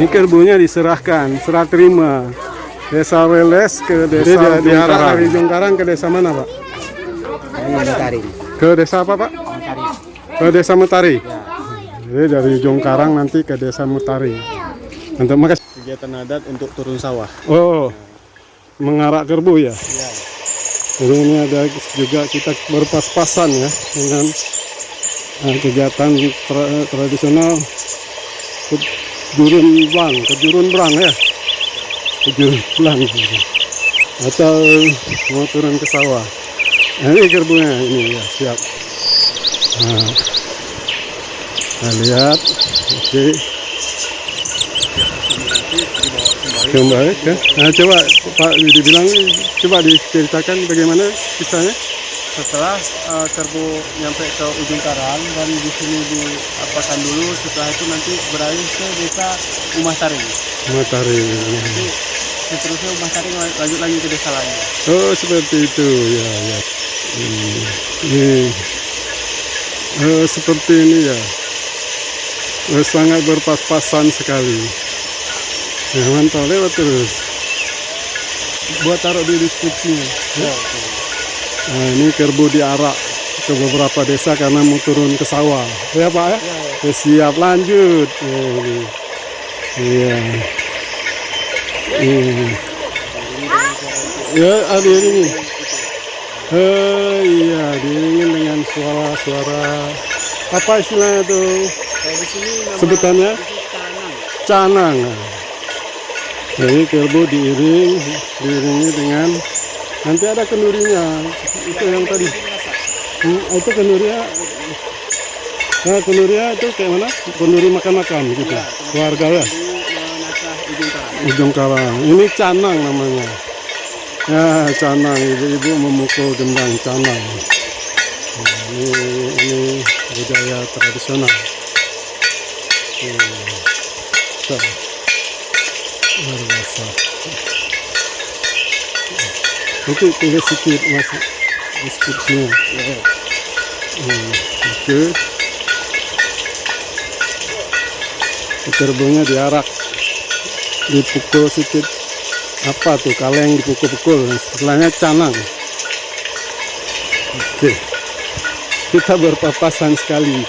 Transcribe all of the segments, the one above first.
Ini kerbunya diserahkan, serah terima. Desa Weles ke desa diarah dari Jongkarang ke desa mana, Pak? Mutari. Ke desa apa, Pak? Ke desa Mutari. Jadi dari Jongkarang nanti ke desa Mutari. Untuk makasih. Kegiatan adat untuk turun sawah. Oh, mengarak kerbu ya. Ya. Jadi ini ada juga kita berpas-pasan ya dengan kegiatan tradisional kejurun berang ya. Kejurun berang atau mau turun ke sawah. Nah, ini kerbunya ini ya siap. Nah, kita lihat, oke. Kembali kan? Nah, coba Pak dibilang, coba diceritakan bagaimana kisahnya. Setelah kerbu nyampe ke ujung karang dan di sini diapakan dulu, setelah itu nanti beralih ke desa Umah Taring. Matahari. Nanti seterusnya Umah Taring lanjut lagi ke desa lain. Oh, seperti itu ya, ya. Seperti ini ya. Sangat berpas-pasan sekali. Ya, mantap, lewat terus. Buat taruh di deskripsinya. Ya. Nah, ini kerbu diarak ke beberapa desa karena mau turun ke sawah. Ya, Pak ya? Ya, siap, lanjut. Iya. Ya, ada ini. Iya, diiringin dengan suara-suara apa istilahnya tuh? Di sini Sebutannya canang. Jadi kerbu diiringi dengan nanti ada kendurinya. Itu yang tadi. Itu kendurinya. Nah, kendurinya itu kayak mana? Kenduri makan-makan gitu. Keluarga ya. Ujung Karang. Ini canang namanya. Ya, canang. Ibu-ibu memukul gendang canang. Ini budaya tradisional. Luar biasa. Nanti tinggal sedikit masuk deskripsinya. Oke. Kerbunya diarak, dipukul sedikit. Apa tuh kaleng dipukul-pukul. Setelahnya canang. Oke. Kita berpapasan sekali.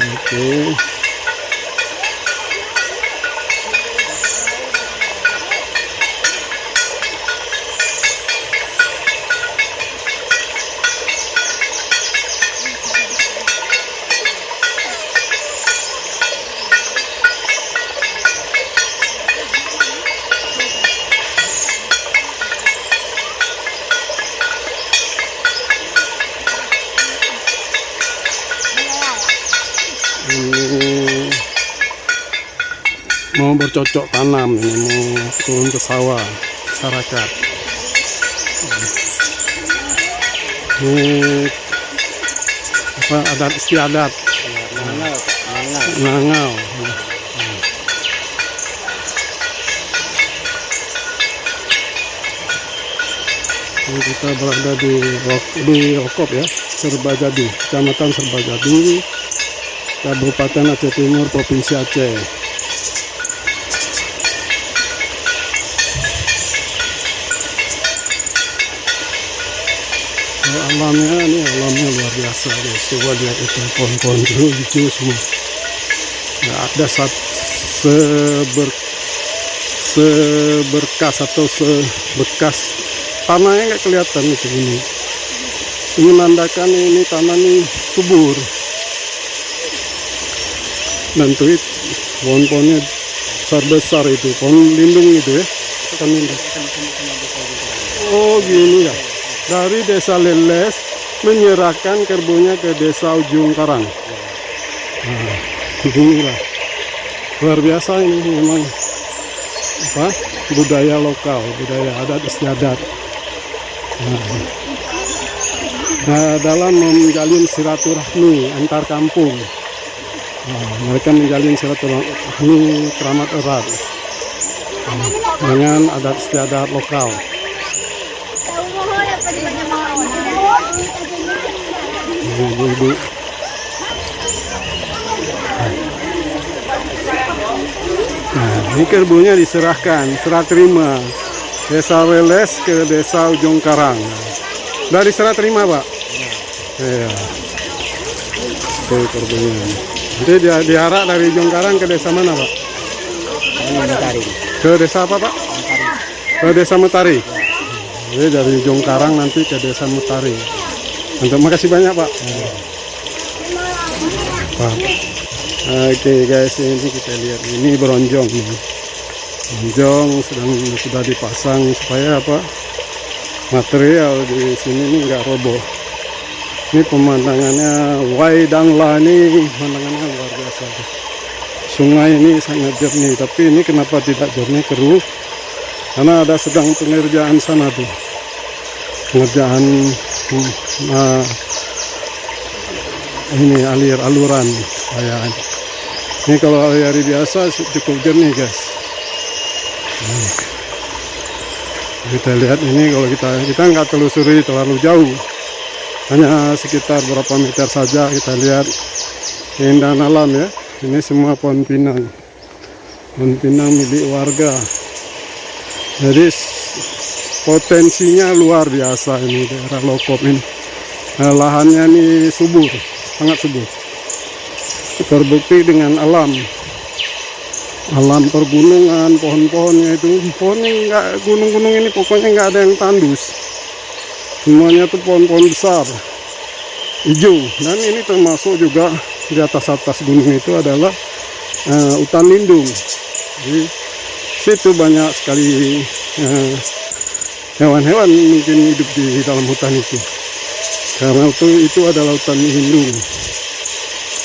Oke. Mau bercocok tanam ini, mau turun ke sawah masyarakat. Ini apa adat istiadat Nangau. Ini kita berada di Okop ya, Serbajadi, Kecamatan Serbajadi, Kabupaten Aceh Timur, Provinsi Aceh. Alamnya luar biasa guys. Coba lihat itu pohon-pohon hijau semua. Nggak ada seberkas atau sebekas tanahnya nggak kelihatan itu ini. Ini menandakan ini tanah ini subur. Dan tuh pohon-pohonnya besar itu, pohon lindung itu ya. Kan ini. Oh gini ya. Dari desa Leles menyerahkan kerbunya ke desa Ujung Karang. Nah, inilah luar biasa ini memang apa budaya lokal, budaya adat istiadat. Nah, dalam menjalin silaturahmi antar kampung, mereka menjalin silaturahmi keramat erat dengan adat istiadat lokal. Ibu-ibu Ini kerbunya diserahkan, serah terima Desa Leles ke Desa Ujung Karang. Dari serah terima, Pak? Iya. Itu kerbunya. Nanti dia diarak dari Ujung Karang ke desa mana, Pak? Mentari. Ke desa apa, Pak? Ke desa Metari. Jadi dari Ujung Karang nanti ke desa Metari. Untuk makasih banyak, Pak. Pak. Oke guys, ini kita lihat ini beronjong nih. Beronjong sudah dipasang supaya apa? Material di sini ini nggak roboh. Ini pemandangannya Waidangla ini pemandangannya luar biasa. Sungai ini sangat jernih, tapi ini kenapa tidak jernih, keruh? Karena ada sedang pengerjaan sana tuh. Pengerjaan ini aluran supaya ini kalau hari biasa cukup jernih guys. Kita lihat ini, kalau kita nggak telusuri terlalu jauh, hanya sekitar berapa meter saja kita lihat keindahan alam ya. Ini semua pohon pinang milik warga. Jadi potensinya luar biasa ini daerah Lokop ini. Lahannya ini subur, sangat subur. Terbukti dengan alam pergunungan, pohon-pohonnya itu, pohonnya nggak, gunung-gunung ini pokoknya nggak ada yang tandus, semuanya tuh pohon-pohon besar hijau. Dan ini termasuk juga di atas gunung itu adalah hutan lindung. Di situ banyak sekali hewan-hewan mungkin hidup di dalam hutan itu, karena itu adalah hutan lindung.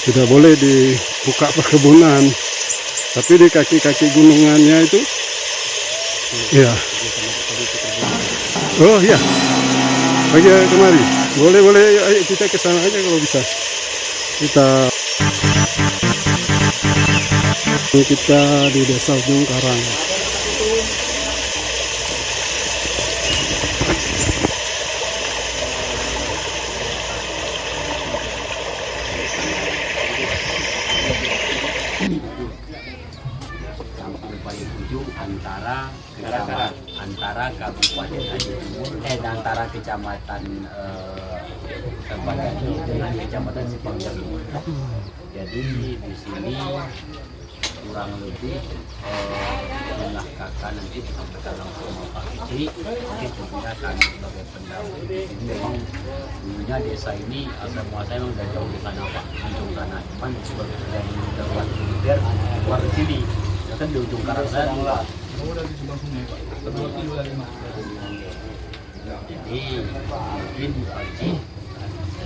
Tidak boleh dibuka perkebunan, tapi di kaki-kaki gunungannya itu, ya. Oh iya, bagi kemari, boleh, ayo kita ke sana aja kalau bisa. Kita di Desa Ujung Karang. Kampung paling ujung antara Kabupaten Aceh Timur antara Kecamatan Sempanggalu dengan Kecamatan Sempanggalu. Jadi di sini kurang lebih jumlah kakak nanti disampaikan langsung sama Pak Kiki. Mungkin tentunya kami sebagai pendahulu ini memang dulunya desa ini asal muasal memang udah jauh di sana Pak, ujung sana. Cuman sebagai dari darurat militer keluar ke sini, kan di ujung Karang sana Pak. Jadi mungkin Pak Kiki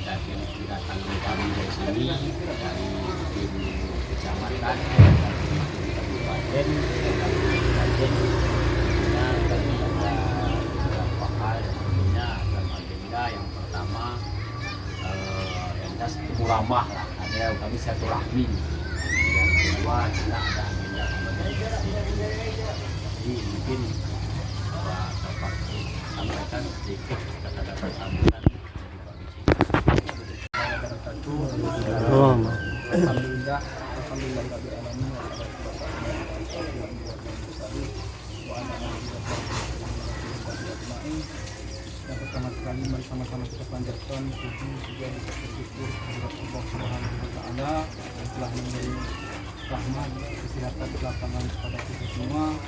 kedatangan kami dari sini, dari tim kecamatan, kabupaten, tentunya kami ada beberapa hal. Tentunya agenda yang pertama yang jelas murabah lah, ada kami silaturahmi. Yang kedua kita ada agenda komunikasi. Jadi mungkin Bapak sampaikan sedikit kata-kata sambutan dari Pak Kiki. Alhamdulillah rabbil alamin. Yang pertama sekali mari sama-sama kita panjatkan puji juga bisa bersyukur kepada Allah Subhanahu wa taala yang telah memberi rahmat kesehatan belakangan kepada kita semua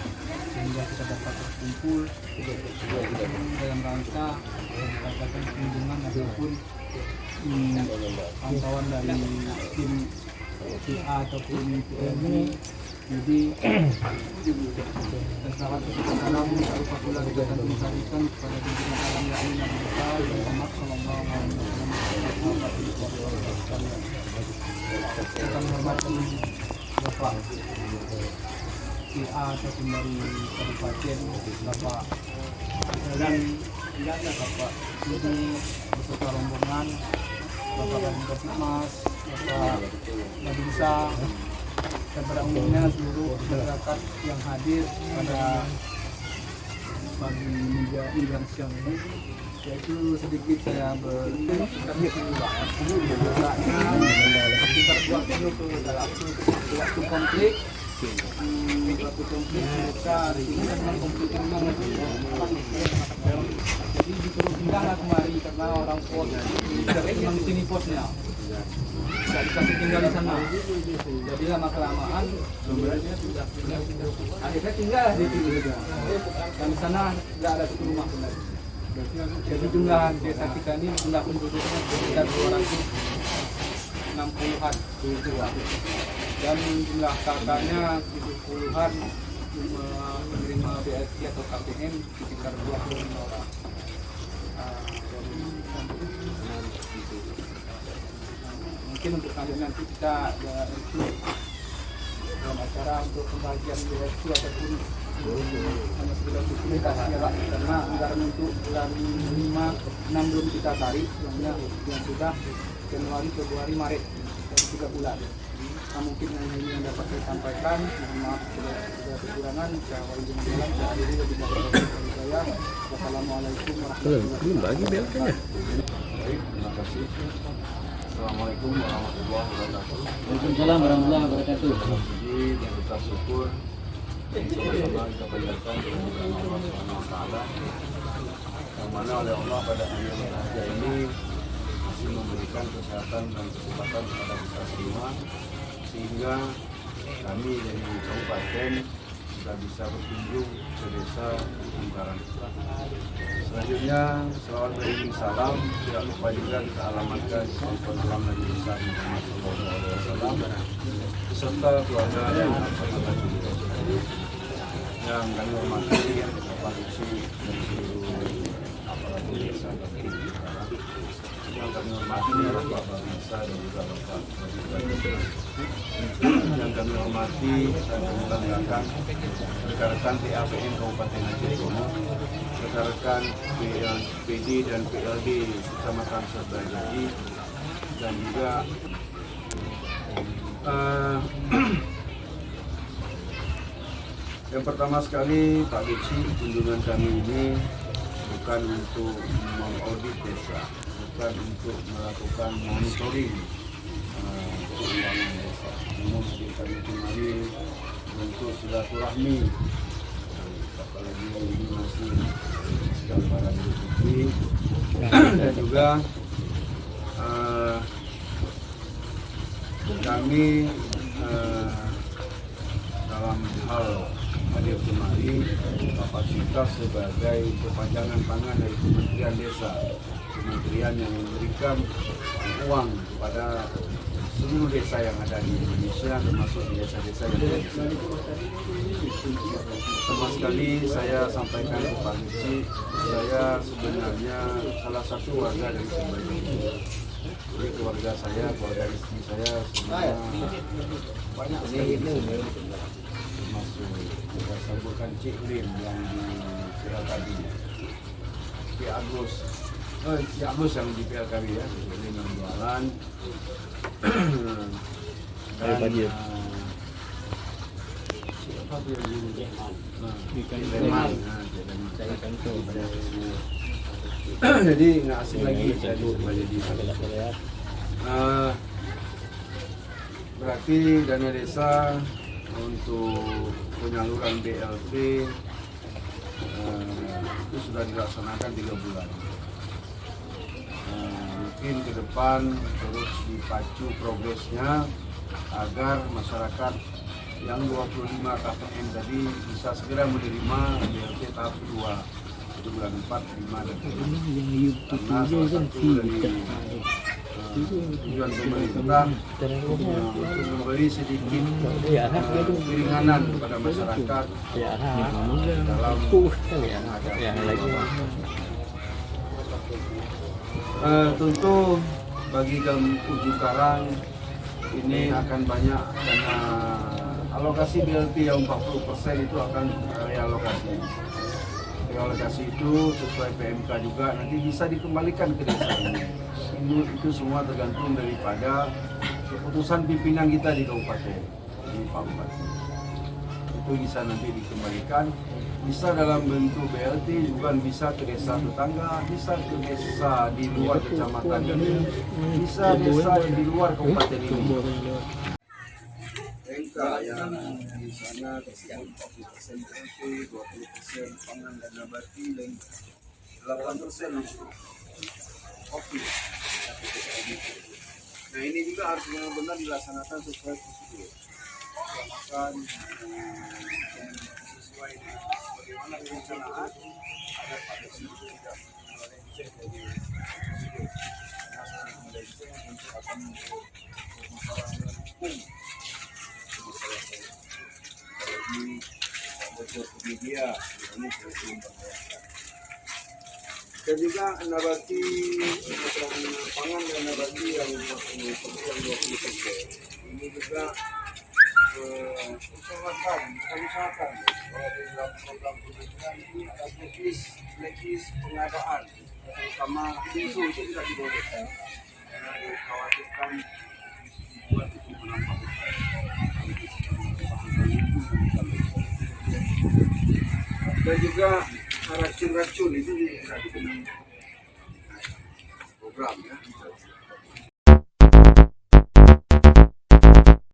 sehingga kita dapat berkumpul dalam rangka mengadakan kunjungan ataupun pantauan dari tim PA ataupun PMI. Jadi dan salam apabila kita akan mensampaikan kepada junjungan alam yang besar Muhammad sallallahu alaihi wasallam. Kita menghormati Bapak PA ataupun dari kabupaten, Bapak dan Bapak ini beserta rombongan, Bapak Kadin Mas, Bapak Madinsa, dan pada umumnya seluruh masyarakat yang hadir pada pagi menjelang siang ini. Yaitu sedikit saya sekitar 20 ke waktu konflik satu komplit mereka di sini kan memang komplit rumah jadi disuruh pindah lah kemari karena orang pos memang di sini posnya nggak dikasih tinggal di sana jadi lama-kelamaan akhirnya tinggal di sini dan di sana nggak ada satu rumah lagi. Jadi jumlah desa kita ini jumlah penduduknya sekitar 260-an dan jumlah kakaknya 70-an menerima BLT atau KPM sekitar 25 orang. Mungkin untuk kalian nanti kita ada dalam acara untuk pembagian BLT ataupun hanya sekedar komunikasi karena anggaran untuk bulan 5-6 belum kita tarik yang sudah Januari, Februari, Maret dari 3 bulan. Nah, mungkin ini yang dapat saya sampaikan. Mohon maaf sudah kekurangan. Saya wali jalan. Saya akhiri lebih banyak dari saya. Wassalamualaikum warahmatullahi wabarakatuh. Baik, terima kasih. Assalamualaikum warahmatullahi wabarakatuh. Waalaikumsalam warahmatullahi wabarakatuh. Jadi yang kita syukur sama-sama kita panjatkan kepada Allah Subhanahu wa taala yang mana oleh Allah pada hari yang berbahagia ini masih memberikan kesehatan dan kesempatan kepada kita semua sehingga kami dari kabupaten sudah bisa berkunjung ke desa Bungkaran. Selanjutnya selawat beriring salam tidak lupa juga kita alamatkan kepada Nabi besar Muhammad SAW beserta keluarga dan sahabat kita yang kami hormati Bapak Uci dan seluruh aparatur desa yang kami hormati Bapak Bisa dan juga Bapak yang kami hormati dan kami banggakan rekan-rekan PAPM Kabupaten Aceh Timur, rekan-rekan PD dan PLD Kecamatan Sertajadi dan juga yang pertama sekali Pak Beci, kunjungan kami ini bukan untuk mengaudit desa, bukan untuk melakukan monitoring keuangan desa. Namun kami kemari untuk silaturahmi, apalagi ini masih gambaran Fitri dan juga kami dalam hal hadir kemari kapasitas sebagai perpanjangan tangan dari Kementerian Desa, kementerian yang memberikan uang kepada seluruh desa yang ada di Indonesia, termasuk di desa-desa yang ada di sini. Pertama sekali saya sampaikan ke Pak Uci, saya sebenarnya salah satu warga dari Sumbawa. Jadi keluarga saya, keluarga istri saya semua banyak sekali termasuk kita sebutkan Cik Lim yang di PLKB, Cik Agus yang di PLKB ya, Cik Lim yang jualan dan siapa tuh yang di Leman, jadi nggak asing lagi jadi berarti dana desa untuk penyaluran BLT itu sudah dilaksanakan 3 bulan. Mungkin ke depan terus dipacu progresnya agar masyarakat yang 25 KPM tadi bisa segera menerima BLT tahap kedua itu bulan 4, 5 dan 7. Karena salah satu dari tujuan pemerintah untuk memberi sedikit keringanan kepada masyarakat dalam tentu bagi Gampu Karang ini akan banyak karena alokasi BLT yang 40% itu akan realokasi. Realokasi itu sesuai PMK juga nanti bisa dikembalikan ke desa ini. Itu semua tergantung daripada keputusan pimpinan kita di kabupaten, di Pak Bupati. Itu bisa nanti dikembalikan, bisa dalam bentuk BLT juga bisa ke desa tetangga, bisa ke desa di luar kecamatan ini, bisa desa di luar kabupaten ini. Afrika yang di sana tersebut 40% tempe, 20% pangan dan nabati dan 8% untuk kopi. Nah ini juga harus benar-benar dilaksanakan sesuai prosedur. Makan sesuai dengan bagaimana perencanaan agar pada situ tidak melenceng dari prosedur. Karena sangat melenceng untuk akan masalah hukum. Apalagi bocor ke media, ini belum membahayakan. Dan juga nabati pangan dan nabati yang 20% ini juga usahakan bahwa di dalam program pendidikan ini ada blacklist pengadaan, terutama bisu itu tidak dibolehkan karena dikhawatirkan buat itu menambah dan juga racun-racun itu tidak dikenal program ya.